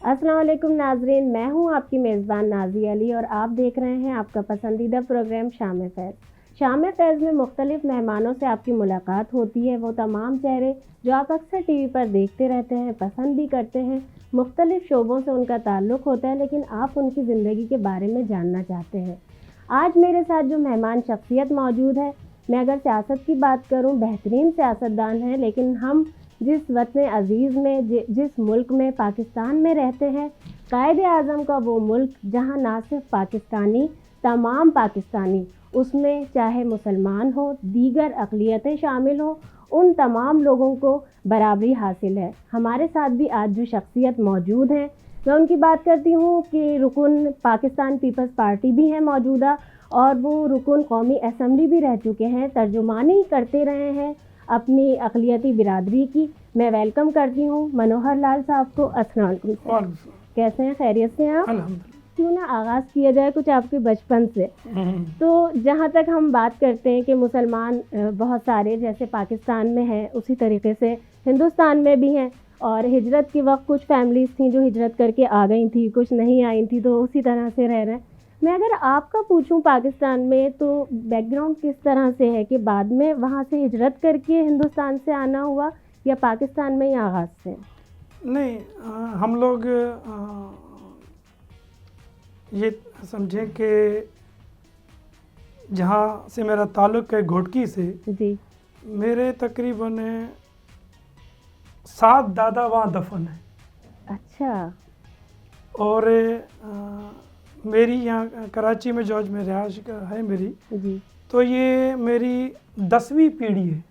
अस्सलाम वालेकुम नाजरीन, मैं हूं आपकी मेज़बान नाज़ी अली और आप देख रहे हैं आपका पसंदीदा प्रोग्राम शाम फैज़। शाम फैज़ में मुख्तलिफ मेहमानों से आपकी मुलाकात होती है। वो तमाम चेहरे जो आप अक्सर टीवी पर देखते रहते हैं, पसंद भी करते हैं। मुख्तलिफ शोबों से उनका ताल्लुक़ होता है, लेकिन आप उनकी ज़िंदगी के बारे में जानना चाहते हैं। आज मेरे साथ जो मेहमान शख्सियत मौजूद है, मैं अगर सियासत की बात करूं, बेहतरीन सियासतदान हैं, लेकिन हम जिस वतन अज़ीज़ में जिस मुल्क में पाकिस्तान में रहते हैं, कायदे आज़म का वो मुल्क जहां ना सिर्फ पाकिस्तानी, तमाम पाकिस्तानी, उसमें चाहे मुसलमान हो, दीगर अक़लियतें शामिल हो, उन तमाम लोगों को बराबरी हासिल है। हमारे साथ भी आज जो शख्सियत मौजूद हैं, मैं उनकी बात करती हूँ कि रुकन पाकिस्तान पीपल्स पार्टी भी हैं मौजूदा, और वो रुकन कौमी असम्बली भी रह चुके हैं, तर्जुमानी करते रहे हैं अपनी अक़लियती बिरादरी की। मैं वेलकम करती हूँ मनोहर लाल साहब को। अस्सलाम वालेकुम। कैसे हैं, खैरियत से हैं आप? क्यों ना आगाज़ किया जाए कुछ आपके बचपन से। तो जहाँ तक हम बात करते हैं कि मुसलमान बहुत सारे जैसे पाकिस्तान में हैं, उसी तरीके से हिंदुस्तान में भी हैं, और हिजरत के वक्त कुछ फैमिलीज़ थी जो हिजरत करके आ गई थी, कुछ नहीं आई थी, तो उसी तरह से रह रहे हैं। मैं अगर आपका पूछूं पाकिस्तान में, तो बैकग्राउंड किस तरह से है कि बाद में वहाँ से हिजरत करके हिंदुस्तान से आना हुआ, या पाकिस्तान में ही आगाज़ से? नहीं, हम लोग ये समझें कि जहाँ से मेरा ताल्लुक़ है घोटकी से जी। मेरे तकरीबन 7 दादा वहाँ दफन है। अच्छा। और मेरी यहाँ कराची में जॉर्ज में रिहाइश है मेरी जी। तो ये मेरी 10वीं पीढ़ी है।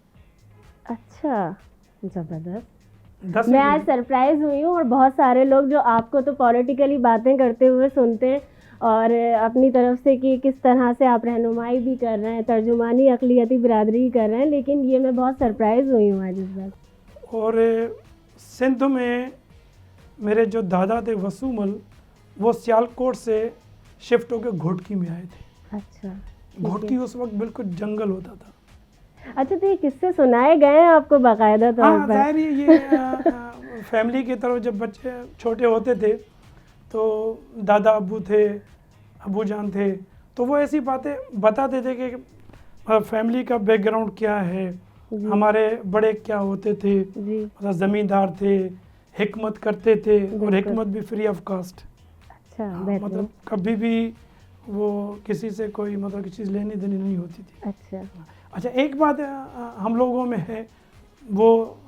अच्छा, ज़बरदस्त। मैं आज सरप्राइज़ हुई हूँ, और बहुत सारे लोग जो आपको तो पॉलिटिकली बातें करते हुए सुनते हैं, और अपनी तरफ से कि किस तरह से आप रहनुमाई भी कर रहे हैं, तर्जुमानी अक़लियती बिरादरी कर रहे हैं, लेकिन ये मैं बहुत सरप्राइज़ हुई हूँ आज इस बात। और सिंध में मेरे जो दादा थे वसूमल, वो सियालकोट से शिफ्ट होकर घोटकी में आए थे। अच्छा। घोटकी उस वक्त बिल्कुल जंगल होता था। अच्छा, तो ये किससे सुनाए गए हैं आपको बाकायदा तौर पर? हाँ, ज़ाहिर ये फैमिली की तरफ जब बच्चे छोटे होते थे तो दादा अब्बू थे, अब्बू जान थे, तो वो ऐसी बातें बताते थे कि फैमिली का बैकग्राउंड क्या है, हमारे बड़े क्या होते थे, मतलब ज़मींदार थे, हिकमत करते थे, और हिकमत भी फ्री ऑफ कास्ट। अच्छा, मतलब कभी भी वो किसी से कोई मतलब की चीज़ लेनी देनी नहीं होती थी। अच्छा, एक बात हम लोगों में है, वो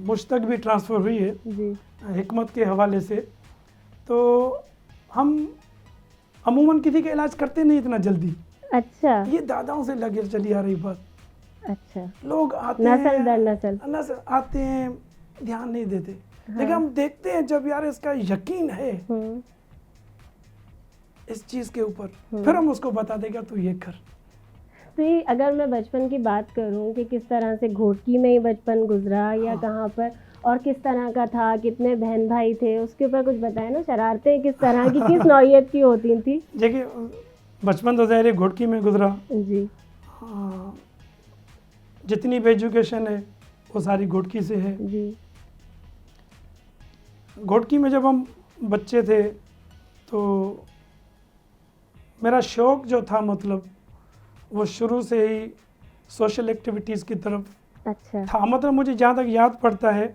मुझ तक भी ट्रांसफ़र हुई है हिकमत के हवाले से। तो हम अमूमन किसी का इलाज करते नहीं इतना जल्दी। अच्छा। ये दादाओं से लगे चली आ रही बात। अच्छा। लोग आते नस्ल दर नस्ल आते हैं, ध्यान नहीं देते। हाँ। लेकिन हम देखते हैं जब यार इसका यकीन है इस चीज़ के ऊपर, फिर हम उसको बता देगा तू ये कर। तो ये अगर मैं बचपन की बात करूं कि किस तरह से घोटकी में ही बचपन गुजरा, या कहाँ पर, और किस तरह का था, कितने बहन भाई थे, उसके ऊपर कुछ बताएं ना। शरारतें किस तरह की, किस नौइयत की होती थी? देखिए, बचपन तो ज़ाहिर घोटकी में गुजरा जी। जितनी भी एजुकेशन है वो सारी घोटकी से है जी। घोटकी में जब हम बच्चे थे तो मेरा शौक़ जो था, मतलब वो शुरू से ही सोशल एक्टिविटीज़ की तरफ अच्छा था। मतलब मुझे जहाँ तक याद पड़ता है,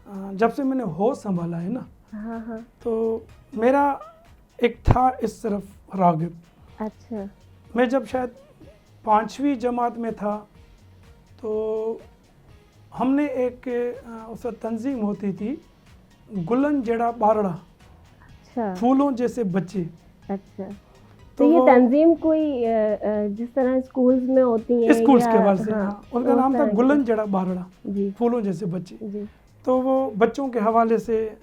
जब से मैंने होश संभाला है ना, हाँ, तो मेरा एक था इस तरफ राग़िब। अच्छा। मैं जब शायद 5वीं जमात में था तो हमने एक उस तंजीम होती थी, गुलन जड़ा बारड़ा। अच्छा। फूलों जैसे बच्चे। अच्छा, तो ये तंजीम कोई जिस तरह स्कूल्स में होती है, स्कूल्स के हवाले से, हाँ, उनका नाम था गुलन जड़ा बारड़ा, फूलों जैसे बच्चे। जी। तो वो बच्चों के हवाले से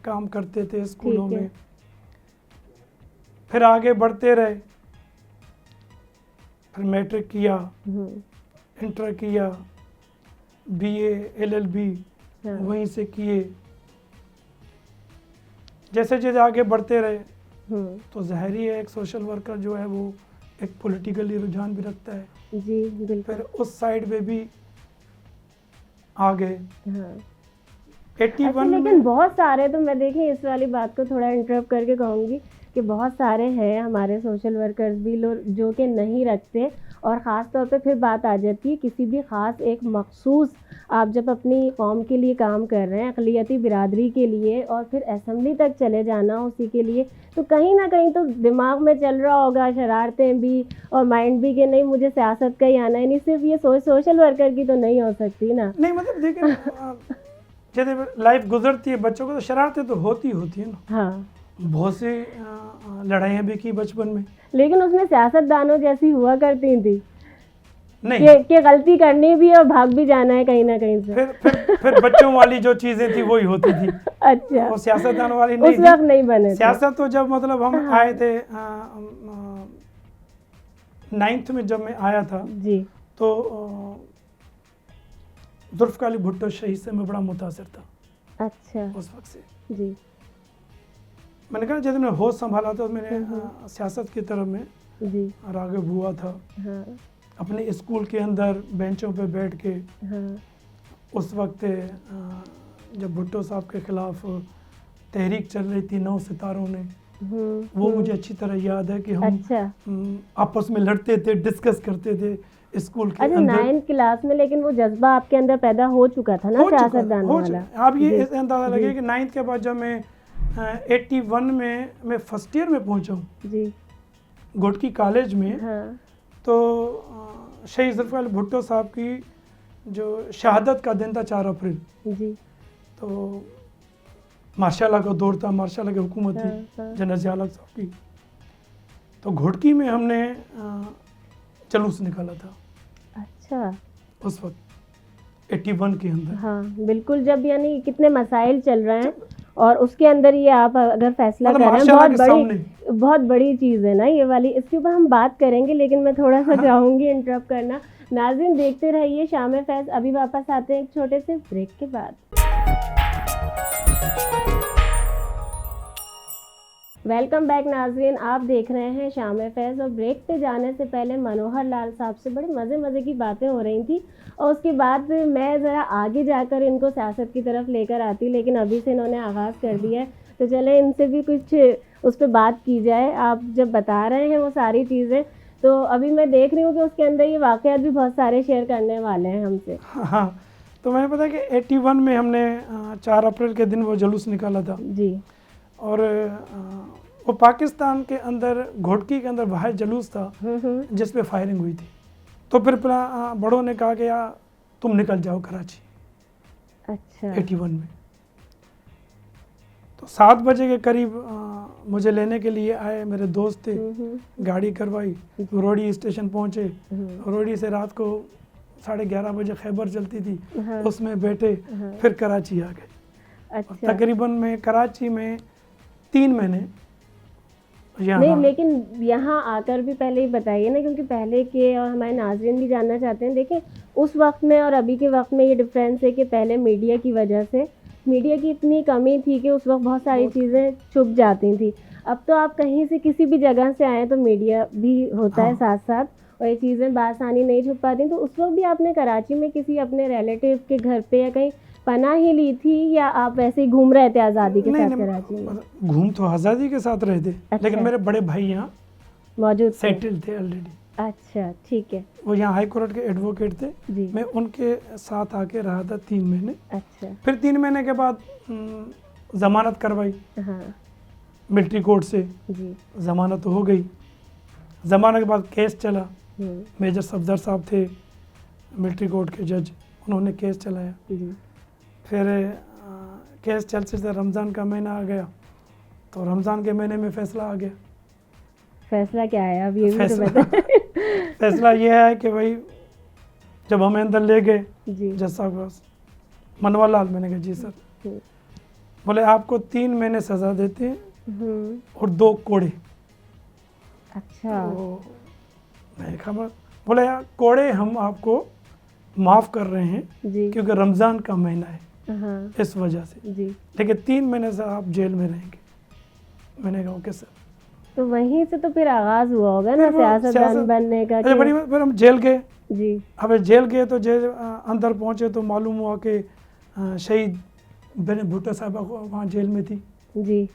काम करते थे स्कूलों में। फिर आगे बढ़ते रहे, फिर मैट्रिक किया, इंटर किया, बीए LLB वहीं से किए। जैसे जैसे आगे बढ़ते रहे तो ज़ाहिर है एक सोशल वर्कर जो है वो एक पॉलिटिकली रुझान भी रखता है। जी बिल्कुल। फिर उस साइड पे भी आ गए। अच्छा, 81 लेकिन में बहुत सारे तो मैं देखें इस वाली बात को थोड़ा इंटरप्ट करके कहूँगी कि बहुत सारे हैं हमारे सोशल वर्कर्स भी लोग जो कि नहीं रखते, और ख़ास तौर पे फिर बात आ जाती है किसी भी ख़ास एक मखसूस, आप जब अपनी कौम के लिए काम कर रहे हैं, अक़लियती बिरादरी के लिए, और फिर असेंबली तक चले जाना उसी के लिए, तो कहीं ना कहीं तो दिमाग में चल रहा होगा शरारतें भी और माइंड भी कि नहीं मुझे सियासत का ही आना है, नहीं सिर्फ ये सोशल वर्कर की तो नहीं हो सकती ना। नहीं, मतलब देखिए जैसे लाइफ गुजरती है बच्चों को तो शरारतें तो होती है ना। हाँ, बहुत सी लड़ाइयाँ भी की बचपन में। लेकिन उसमें सियासतदानों जैसी हुआ करती थी नहीं, कि गलती करनी भी है और भाग भी जाना है कहीं ना कहीं से। फिर बच्चों वाली जो चीज़ें थी वही होती थी। अच्छा, और सियासतदान वाली उस नहीं वक्त थी। नहीं बने थे। सियासत तो जब मतलब हम हाँ। आए थे 9th में जब मैं आया था जी। तो जुल्फ़िकार अली भुट्टो शहीद से मैं बड़ा मुतासिर था अच्छा उस वक्त से। जी। मैंने कहा जब मैंने होश संभाला तो मैंने सियासत की तरफ में जी। राग़िब हुआ था। हाँ अपने स्कूल के अंदर बेंचों पे बैठ के हाँ उस वक्त जब भुट्टो साहब के ख़िलाफ़ तहरीक चल रही थी 9 सितारों ने, वो मुझे अच्छी तरह याद है कि हम अच्छा आपस में लड़ते थे, डिस्कस करते थे स्कूल के अच्छा, अंदर। 9th क्लास में, लेकिन वो जज्बा आपके अंदर पैदा हो चुका था ना सियासतदान वाला। आप ये जी, इस अंदाज़ा लगे कि 9th के बाद जब मैं 81 में मैं फर्स्ट ईयर में पहुंचा हूँ जी। घोटकी कॉलेज में, हाँ तो शहीद जुल्फ़िकार अली भुट्टो साहब की जो शहादत का दिन था 4 अप्रैल, जी। तो मार्शल का दौर था, मार्शल की हुकूमत थी हाँ। जनरल ज़िया साहब की। तो घोटकी में हमने जुलूस निकाला था अच्छा उस वक्त 81 के अंदर। हाँ बिल्कुल, जब यानी कितने मसाइल चल रहे हैं और उसके अंदर ये आप अगर फैसला मतलब कर रहे हैं, माशाल्लाह के सामने। बहुत बड़ी चीज़ है ना ये वाली। इसके ऊपर हम बात करेंगे, लेकिन मैं थोड़ा सा चाहूँगी इंटरप्ट करना। नाज़रीन देखते रहिए शाम फैज़, अभी वापस आते हैं एक छोटे से ब्रेक के बाद। वेलकम बैक नाज़रीन, आप देख रहे हैं शाम फैज़, और ब्रेक पे जाने से पहले मनोहर लाल साहब से बड़ी मज़े की बातें हो रही थी, और उसके बाद मैं ज़रा आगे जाकर इनको सियासत की तरफ लेकर आती, लेकिन अभी से इन्होंने आगाज़ कर दिया है, तो चले इनसे भी कुछ उस पर बात की जाए। आप जब बता रहे हैं वो सारी चीज़ें, तो अभी मैं देख रही हूँ कि उसके अंदर ये वाक़यात भी बहुत सारे शेयर करने वाले हैं हमसे। हाँ, तो मैंने पता कि 81 में हमने 4 अप्रैल के दिन वो जुलूस निकाला था जी। और वो पाकिस्तान के अंदर घोटकी के अंदर बाहर जुलूस था जिस पे फायरिंग हुई थी। तो फिर बड़ों ने कहा कि यार तुम निकल जाओ कराची। अच्छा 81 में तो 7 बजे के करीब मुझे लेने के लिए आए, मेरे दोस्त थे, गाड़ी करवाई, रोडी स्टेशन पहुँचे, रोडी से रात को 11:30 बजे खैबर चलती थी, हाँ। उसमें बैठे, फिर कराची आ गए। अच्छा। तकरीबन मैं कराची में 3 महीने नहीं, लेकिन यहाँ आकर भी पहले ही बताइए ना, क्योंकि पहले के और हमारे नाज़रीन भी जानना चाहते हैं। देखिए उस वक्त में और अभी के वक्त में ये डिफरेंस है कि पहले मीडिया की वजह से, मीडिया की इतनी कमी थी कि उस वक्त बहुत सारी चीज़ें छुप जाती थी। अब तो आप कहीं से किसी भी जगह से आएँ तो मीडिया भी होता है साथ साथ, और ये चीज़ें बासानी नहीं छुप पाती। तो उस वक्त भी आपने कराची में किसी अपने रिलेटिव के घर पे या कहीं पनाह ही ली थी, या आप वैसे ही घूम रहे थे आज़ादी के साथ कराची में? घूम तो आज़ादी के साथ रहे थे। अच्छा। लेकिन मेरे बड़े भाई यहाँ मौजूद सेटल थे ऑलरेडी। अच्छा ठीक है वो यहाँ हाई कोर्ट के एडवोकेट थे जी। मैं उनके साथ आके रहा था 3 महीने। अच्छा फिर 3 महीने के बाद ज़मानत करवाई हाँ मिलिट्री कोर्ट से, जी। ज़मानत हो गई। ज़मानत के बाद केस चला, हम्म मेजर सफदर साहब थे मिलिट्री कोर्ट के जज, उन्होंने केस चलाया। जी। फिर केस चलते चलते रमज़ान का महीना आ गया, तो रमज़ान के महीने में फ़ैसला आ गया। फैसला क्या है अब ये भी तो फैसला बताएं। फैसला ये है कि भाई जब हमें अंदर ले गए जी। जज साहब के पास, मनवा लाल, मैंने कहा जी सर। हम्म बोले आपको 3 महीने सज़ा देते हैं हम्म, और 2 कोड़े। अच्छा तो मैं खबर बोले यार कोड़े हम आपको माफ़ कर रहे हैं जी। क्योंकि रमज़ान का महीना है, हाँ इस वजह से, जी। लेकिन 3 महीने से आप जेल में रहेंगे। मैंने कहा ओके सर। तो वहीं से तो फिर आगाज हुआ होगा ना फिर वो सियासतदान बनने का अच्छा कि बड़ी फिर हम जेल गए। जी। अब जेल गए तो जेल अंदर पहुंचे तो मालूम हुआ कि शहीद मैंने भुट्टो साहबा को वहाँ जेल में थी, जी,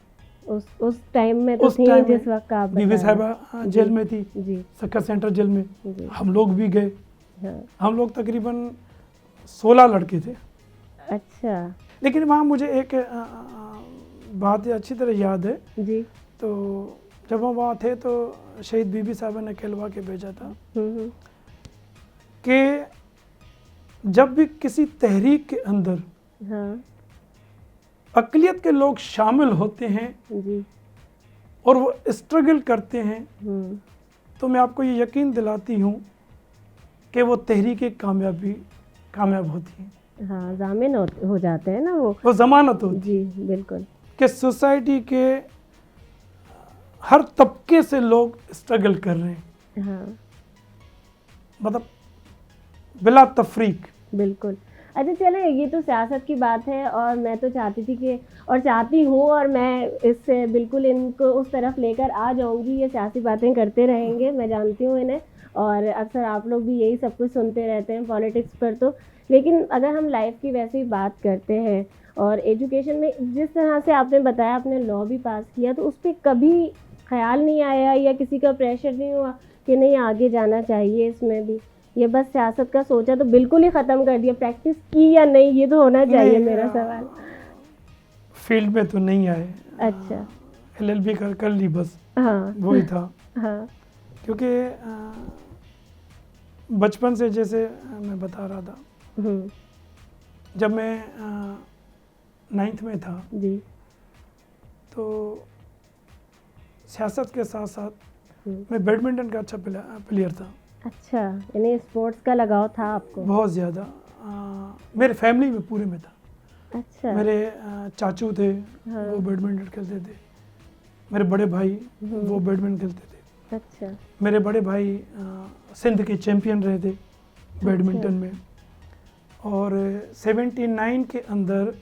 उस टाइम में तो उस थी टाइम जिस वक्त आप बीबी बता रहे साहबा जेल में थी, हैं। जी, सक्कर सेंटर जेल में। जी, हम लोग भी गए, हाँ, हम लोग तकरीबन 16 लड़के थे। अच्छा, लेकिन वहाँ मुझे एक बात अच्छी तरह याद है। जी, तो जब हम वहाँ थे तो शहीद बीबी साहबा ने कहलवा के भेजा था हम्म, कि जब भी किसी तहरीक के अंदर हाँ, अक़लियत के लोग शामिल होते हैं जी, और वो स्ट्रगल करते हैं, हम्म, तो मैं आपको ये यकीन दिलाती हूँ कि वो तहरीकें कामयाब होती हैं, हाँ, जामिन हो जाते हैं ना वो ज़मानत होती जी, बिल्कुल, है कि सोसाइटी के हर तबके से लोग स्ट्रगल कर रहे हैं, हाँ, मतलब बिला तफरीक। बिल्कुल। अच्छा चले, ये तो सियासत की बात है और मैं तो चाहती थी कि और चाहती हूँ और मैं इससे बिल्कुल इनको उस तरफ लेकर आ जाऊँगी, ये सियासी बातें करते रहेंगे, मैं जानती हूँ इन्हें और अक्सर आप लोग भी यही सब कुछ सुनते रहते हैं पॉलिटिक्स पर तो। लेकिन अगर हम लाइफ की वैसे ही बात करते हैं और एजुकेशन में जिस तरह से आपने बताया आपने लॉ भी पास किया, तो उस पर कभी ख़्याल नहीं आया या किसी का प्रेशर नहीं हुआ कि नहीं आगे जाना चाहिए इसमें भी? ये बस सियासत का सोचा तो बिल्कुल ही ख़त्म कर दिया, प्रैक्टिस की या नहीं ये तो होना चाहिए नहीं, मेरा सवाल। फील्ड में तो नहीं आए, अच्छा, LLB कर ली बस, हाँ, वही था। हाँ, क्योंकि बचपन से जैसे मैं बता रहा था, जब मैं 9th में था जी, तो सियासत के साथ साथ हम्म, मैं बैडमिंटन का अच्छा प्लेयर था, अच्छा, यानी स्पोर्ट्स का लगाव था आपको? बहुत ज़्यादा। मेरे फैमिली में पूरे में था। अच्छा, मेरे चाचू थे, हाँ, वो बैडमिंटन खेलते थे, मेरे बड़े भाई वो बैडमिंटन खेलते थे, अच्छा, मेरे बड़े भाई सिंध के चैम्पियन रहे थे बैडमिंटन में, और 79 के अंदर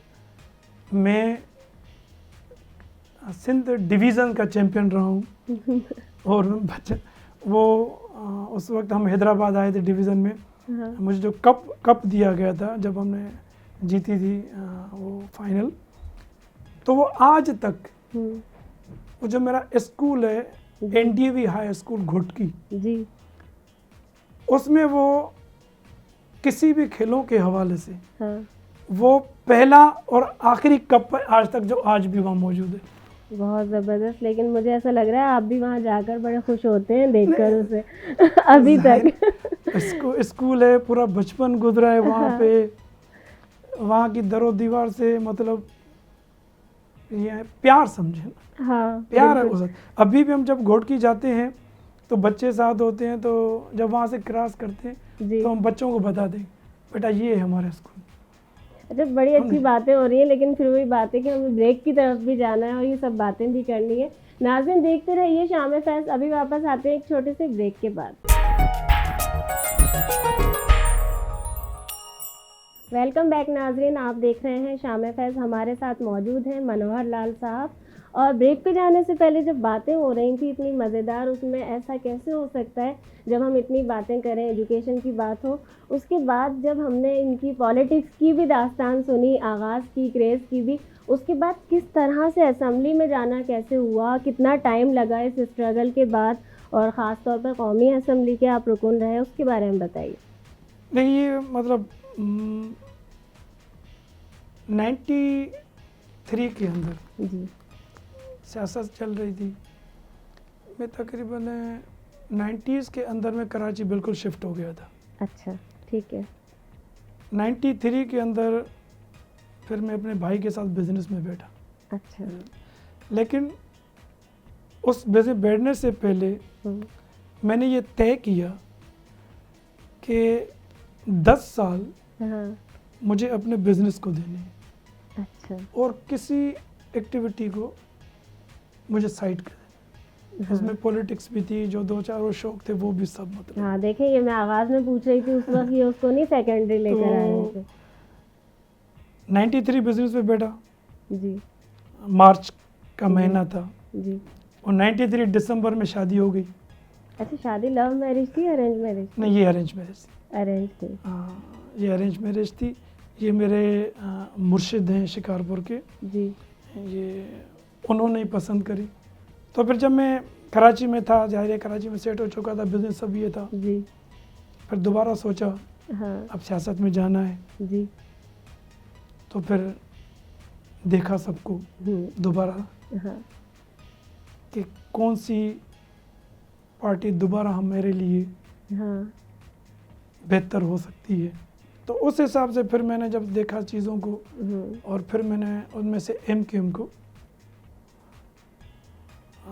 मैं सिंध डिवीज़न का चैम्पियन रहा हूँ। और वो उस वक्त हम हैदराबाद आए थे डिवीज़न में, हाँ, मुझे जो कप दिया गया था जब हमने जीती थी वो फाइनल, तो वो आज तक वो जो मेरा स्कूल है NDV हाई स्कूल घोटकी, जी, उसमें वो किसी भी खेलों के हवाले से हाँ, वो पहला और आखिरी कप आज तक जो आज भी वहाँ मौजूद है। बहुत ज़बरदस्त। लेकिन मुझे ऐसा लग रहा है आप भी वहाँ जाकर बड़े खुश होते हैं देखकर उसे अभी तक। स्कूल है, पूरा बचपन गुजरा है वहाँ हाँ, पे, वहाँ की दरो दीवार से मतलब ये प्यार समझे ना, हाँ, प्यार है बिल्कुल, उस। अभी भी हम जब घोटकी जाते हैं तो बच्चे साथ होते हैं, तो जब वहाँ से क्रॉस करते हैं जी। तो हम बच्चों को बता दें बेटा ये है हमारा स्कूल। अच्छा, बड़ी अच्छी बातें हो रही हैं, लेकिन फिर वही बात है कि हमें ब्रेक की तरफ भी जाना है और ये सब बातें भी करनी है। नाज़रीन देखते रहिए शाम फैज़, अभी वापस आते हैं एक छोटे से ब्रेक के बाद। वेलकम बैक नाज़रीन, आप देख रहे हैं शाम फैज़, हमारे साथ मौजूद हैं मनोहर लाल साहब। और ब्रेक पे जाने से पहले जब बातें हो रही थी इतनी मज़ेदार, उसमें ऐसा कैसे हो सकता है जब हम इतनी बातें करें, एजुकेशन की बात हो, उसके बाद जब हमने इनकी पॉलिटिक्स की भी दास्तान सुनी, आगाज़ की, क्रेज़ की भी, उसके बाद किस तरह से असेंबली में जाना कैसे हुआ, कितना टाइम लगा इस स्ट्रगल के बाद, और ख़ास तौर पर कौमी असेंबली के आप रुकन रहे, उसके बारे में बताइए। नहीं, ये मतलब 93 के अंदर जी, सियासत चल रही थी। मैं तकरीबन 90s के अंदर में कराची बिल्कुल शिफ्ट हो गया था। अच्छा, ठीक है। 93 के अंदर फिर मैं अपने भाई के साथ बिजनेस में बैठा, अच्छा, लेकिन उस बिजनेस बैठने से पहले मैंने ये तय किया कि 10 साल हाँ, मुझे अपने बिजनेस को देने हैं, अच्छा, और किसी एक्टिविटी को मुझे साइड कर देना। उसमें पॉलिटिक्स भी थी, जो 2-4 और शौक थे वो भी सब, मतलब हाँ, देखें ये मैं आगाज़ में पूछ रही थी उस वक्त, ये उसको नहीं सेकेंडरी लेकर आए थे। 93 बिजनेस में बैठा, जी, मार्च का महीना था, जी। और 93 दिसंबर में शादी हो गई। अच्छा, शादी लव मैरिज थी, अरेंज मैरिज? नहीं, ये अरेंज मैरिज थी। अरेंज थी। हाँ, ये अरेंज मैरिज थी। ये मेरे मुर्शिद हैं शिकारपुर के, जी ये उन्होंने ही पसंद करी। तो फिर जब मैं कराची में था, जाहिर है कराची में सेट हो चुका था, बिजनेस सब ये था, जी फिर दोबारा सोचा हाँ अब सियासत में जाना है, जी तो फिर देखा सबको दोबारा हाँ कि कौन सी पार्टी दोबारा हम मेरे लिए हाँ बेहतर हो सकती है। तो उस हिसाब से फिर मैंने जब देखा चीज़ों को, और फिर मैंने उनमें से MQM को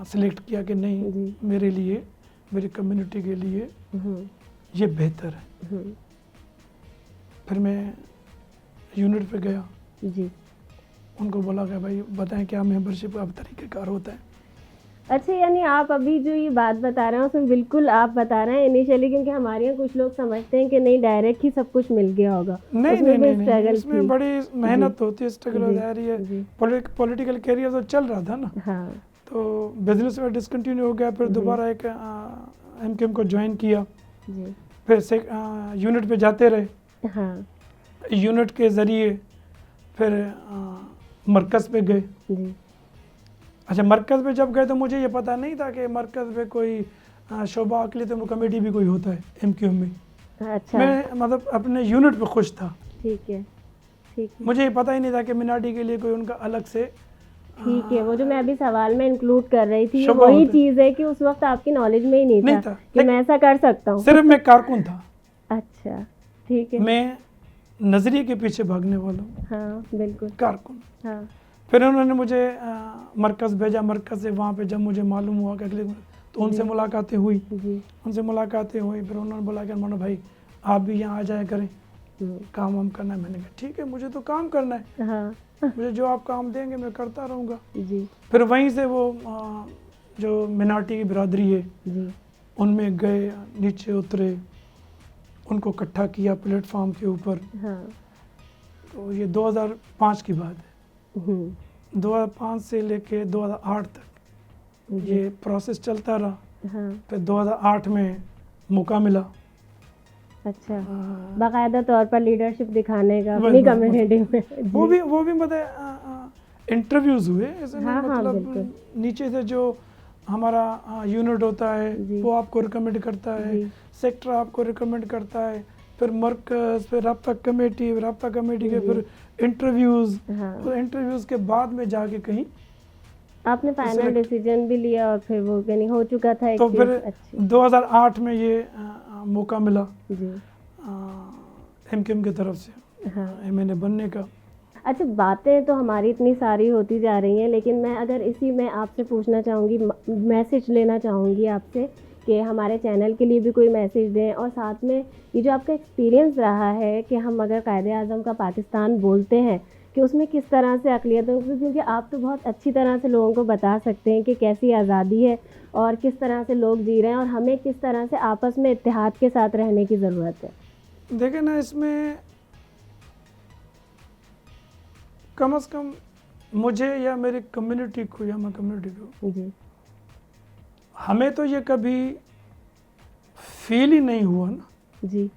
सिलेक्ट किया कि नहीं, जी मेरे लिए, मेरी कम्युनिटी के लिए ये बेहतर है। फिर मैं यूनिट पे गया, जी उनको बोला कि भाई बताएं क्या मेंबरशिप का तरीक़ेकार होता है। अच्छा, यानी आप अभी जो ये बात बता रहे हैं उसमें बिल्कुल आप बता रहे हैं इनिशियली, क्योंकि हमारे यहाँ कुछ लोग समझते हैं कि नहीं डायरेक्ट ही सब कुछ मिल गया होगा। नहीं उसमें नहीं भी नहीं, स्ट्रगल इसमें थी। बड़ी मेहनत होती है, स्ट्रगल हो जी, जा रही है। जी पॉलिटिकल कैरियर तो चल रहा था ना, हाँ तो बिजनेस में डिसकंटिन्यू हो गया, फिर जी। दोबारा एक MQM को ज्वाइन किया, जी फिर से यूनिट पे जाते रहे, हाँ यूनिट के ज़रिए फिर मरकज़ पे गए। जी अच्छा, मरकज़ पे जब गए तो मुझे ये पता नहीं था कि मरकज़ पे कोई शोबा अक़लियत कमेटी भी कोई होता है MQM में। अच्छा मैं मतलब अपने यूनिट पे खुश था, ठीक है ठीक है मुझे ये पता ही नहीं था कि मिनाटी के लिए कोई उनका अलग से ठीक है। वो जो मैं अभी सवाल में इंक्लूड कर रही थी, ये शोभा वही होता है। चीज़ है कि उस वक्त आपकी नॉलेज में ही नहीं नहीं था था, कि मैं ऐसा कर सकता हूँ। सिर्फ मैं कारकुन था, अच्छा ठीक है। मैं नज़रिए के पीछे भागने वाला हूँ, हाँ बिल्कुल कारकुन। हाँ फिर उन्होंने मुझे मरकज़ भेजा, मरकज़ से वहाँ पे जब मुझे मालूम हुआ कि अगले, तो उनसे मुलाकातें हुई, जी उनसे मुलाकातें हुई। फिर उन्होंने बोला कि अरमान भाई आप भी यहाँ आ जाया करें, काम वाम करना है। मैंने कहा ठीक है, मुझे तो काम करना है, हाँ मुझे जो आप काम देंगे मैं करता रहूँगा। जी फिर वहीं से वो जो मिनाटी की बिरादरी है जी उनमें गए, नीचे उतरे, उनको इकट्ठा किया प्लेटफॉर्म के ऊपर। हाँ तो ये 2005 की बात है, 2005 से लेके 2008 तक ये प्रोसेस चलता रहा। हाँ फिर 2008 में मौका मिला, अच्छा, बाकायदा तौर पर लीडरशिप दिखाने का बस, अपनी बस, कम्युनिटी में। जी, वो भी मतलब इंटरव्यूज हुए, ऐसे नहीं हाँ, हाँ, मतलब बिल्कुल। नीचे से जो हमारा यूनिट होता जी। है वो आपको रिकमेंड करता है, जी। सेक्टर आपको रिकमेंड करता है, फिर मरकज़, फिर राब्ता कमेटी के जी। फिर इंटरव्यूज़, हाँ और इंटरव्यूज़ के बाद में जाके कहीं आपने फाइनल select- डिसीजन भी लिया और फिर वो यानी हो चुका था एक तो चीज़ फिर अच्छी। 2008 में ये मौका मिला जी MQM की तरफ से हाँ MNA बनने का। अच्छा, बातें तो हमारी इतनी सारी होती जा रही हैं, लेकिन मैं अगर इसी में आपसे पूछना चाहूँगी, मैसेज लेना चाहूँगी आपसे कि हमारे चैनल के लिए भी कोई मैसेज दें, और साथ में ये जो आपका एक्सपीरियंस रहा है कि हम अगर कायदे आज़म का पाकिस्तान बोलते हैं कि उसमें किस तरह से अक़लियतों को, क्योंकि आप तो बहुत अच्छी तरह से लोगों को बता सकते हैं कि कैसी आज़ादी है और किस तरह से लोग जी रहे हैं और हमें किस तरह से आपस में इत्तेहाद के साथ रहने की ज़रूरत है। देखें ना, इसमें कम से कम मुझे या मेरी कम्युनिटी को या मैं कम्युनिटी को, जी हमें तो ये कभी फील ही नहीं हुआ ना जी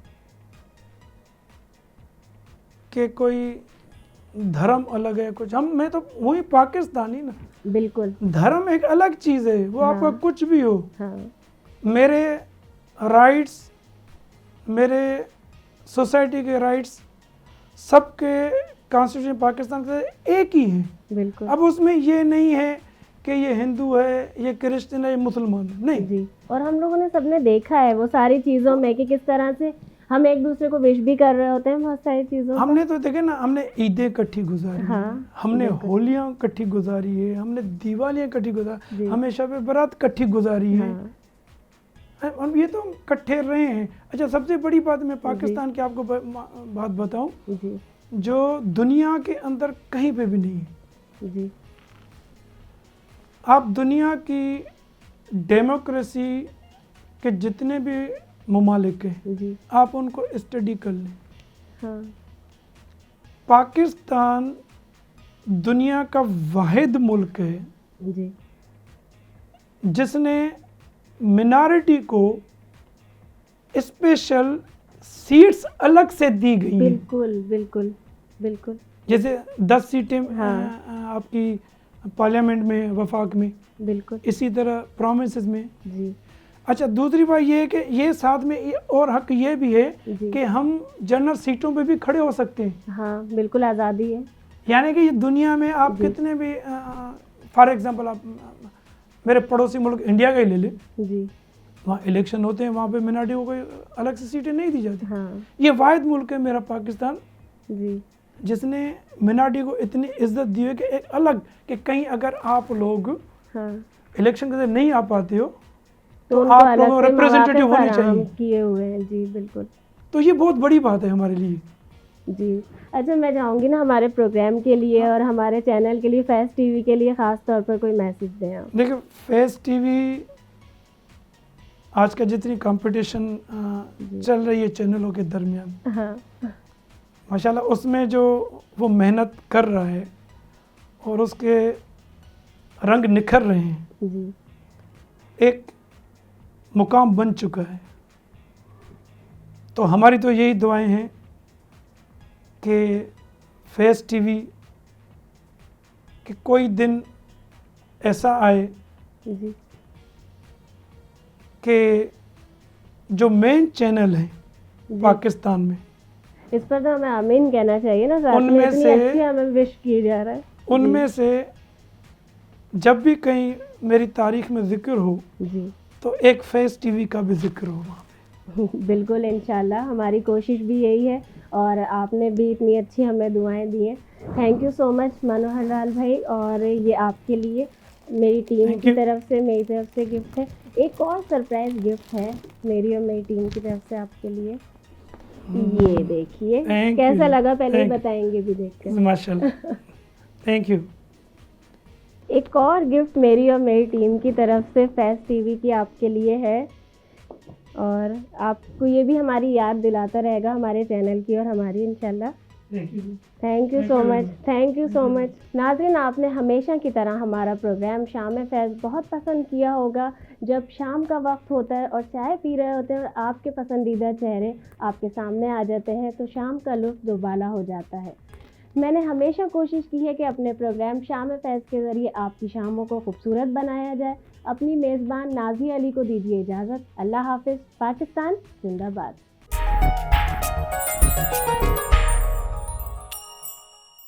कि कोई धर्म अलग है कुछ। मैं तो वही पाकिस्तानी ना, बिल्कुल धर्म एक अलग चीज़ है, वो हाँ। आपका कुछ भी हो। हाँ मेरे राइट्स, मेरे सोसाइटी के राइट्स, सबके कॉन्स्टिट्यूशन पाकिस्तान से एक ही है। बिल्कुल अब उसमें ये नहीं है कि ये हिंदू है, ये क्रिश्चियन है, ये मुसलमान है, नहीं। जी, और हम लोगों ने सबने देखा है वो सारी चीज़ों में कि किस तरह से हम एक दूसरे को विश भी कर रहे होते हैं बहुत सारी चीज़ों का। हमने तो देखे ना, हमने ईदें इकट्ठी गुजारी हाँ, हैं, हमने बिल्कुल। होलियाँ इकट्ठी गुजारी है, हमने दिवालियाँ इकट्ठी गुजारी, जी। हमें शब बारात इकट्ठी गुजारी है। हाँ हम ये तो इकट्ठे रहे हैं। अच्छा, सबसे बड़ी बात मैं पाकिस्तान की आपको बात बताऊं, जी जो दुनिया के अंदर कहीं पे भी नहीं है। जी आप दुनिया की डेमोक्रेसी के जितने भी ममालिक हैं, जी आप उनको स्टडी कर लें। हाँ पाकिस्तान दुनिया का वाहिद मुल्क है जी जिसने मिनॉरिटी को स्पेशल सीट्स अलग से दी गई हैं। बिल्कुल बिल्कुल बिल्कुल। जैसे 10 सीटें हाँ। आपकी पार्लियामेंट में, वफाक में, बिल्कुल इसी तरह प्रोविंसेस में। जी। अच्छा, दूसरी बात ये है कि ये साथ में और हक ये भी है जी। कि हम जनरल सीटों पे भी खड़े हो सकते हैं। हाँ बिल्कुल, आज़ादी है। यानी कि ये दुनिया में आप जी। कितने भी फॉर एग्जांपल आप मेरे पड़ोसी मुल्क इंडिया का ही ले लें, जी। वहाँ इलेक्शन होते हैं, वहाँ पे मिनॉरिटी को कोई अलग से सीटें नहीं दी जाती। हाँ ये वाहिद मुल्क है मेरा पाकिस्तान जी। जिसने मिनॉरिटी को इतनी इज्जत दी है कि एक अलग, कि कहीं अगर आप लोग हाँ इलेक्शन के दिन नहीं आ पाते हो तो उनको आप अलग लोगों को से रिप्रेजेंटेटिव मौके होने फराहम चाहिए। किए हुए हैं। जी बिल्कुल। तो ये बहुत बड़ी बात है हमारे लिए। जी। अच्छा, मैं चाहूँगी ना हमारे प्रोग्राम के लिए और हमारे चैनल के लिए, फैज़ टीवी के लिए ख़ास तौर पर कोई मैसेज दें आप। देखिए, फैज़ टीवी आज का जितनी कंपटीशन चल रही है चैनलों के दरमियान, हाँ माशाल्लाह उसमें जो वो मेहनत कर रहा है और उसके रंग निखर रहे हैं, जी। एक मुकाम बन चुका है। तो हमारी तो यही दुआएं हैं कि फैज़ टीवी कि कोई दिन ऐसा आए जी। कि जो मेन चैनल है जी। पाकिस्तान में, इस पर तो हमें आमीन कहना चाहिए ना, साथ में उनमें इतनी से- अच्छी हमें विश की जा रहा है। उनमें से जब भी कहीं मेरी तारीख में जिक्र हो जी तो एक फैज़ टीवी का भी जिक्र हो वहाँ पे। बिल्कुल, इंशाल्लाह हमारी कोशिश भी यही है और आपने भी इतनी अच्छी हमें दुआएं दी हैं। Thank you so much Manohar Lal भाई, और ये आपके लिए मेरी टीम Thank की you. तरफ से, मेरी तरफ से गिफ्ट है। एक और सरप्राइज गिफ्ट है मेरी और मेरी टीम की तरफ से आपके लिए। ये देखिए Thank कैसा you. लगा, पहले ही Thank you. बताएंगे भी देखकर। माशाल्लाह, थैंक यू। एक और गिफ्ट मेरी और मेरी टीम की तरफ से फैज़ टीवी की आपके लिए है, और आपको ये भी हमारी याद दिलाता रहेगा हमारे चैनल की और हमारी, इंशाल्लाह। Thank you so much, thank you so much. नाज़रीन, आपने हमेशा की तरह हमारा प्रोग्राम शाम फैज़ बहुत पसंद किया होगा। जब शाम का वक्त होता है और चाय पी रहे होते हैं और आपके पसंदीदा चेहरे आपके सामने आ जाते हैं तो शाम का लुत्फ़ दुबाला हो जाता है। मैंने हमेशा कोशिश की है कि अपने प्रोग्राम शाम फैज़ के ज़रिए आपकी शामों को खूबसूरत बनाया जाए। अपनी मेज़बान नाज़िया अली को दीजिए इजाज़त। अल्लाह हाफ़िज़। पाकिस्तान जिंदाबाद।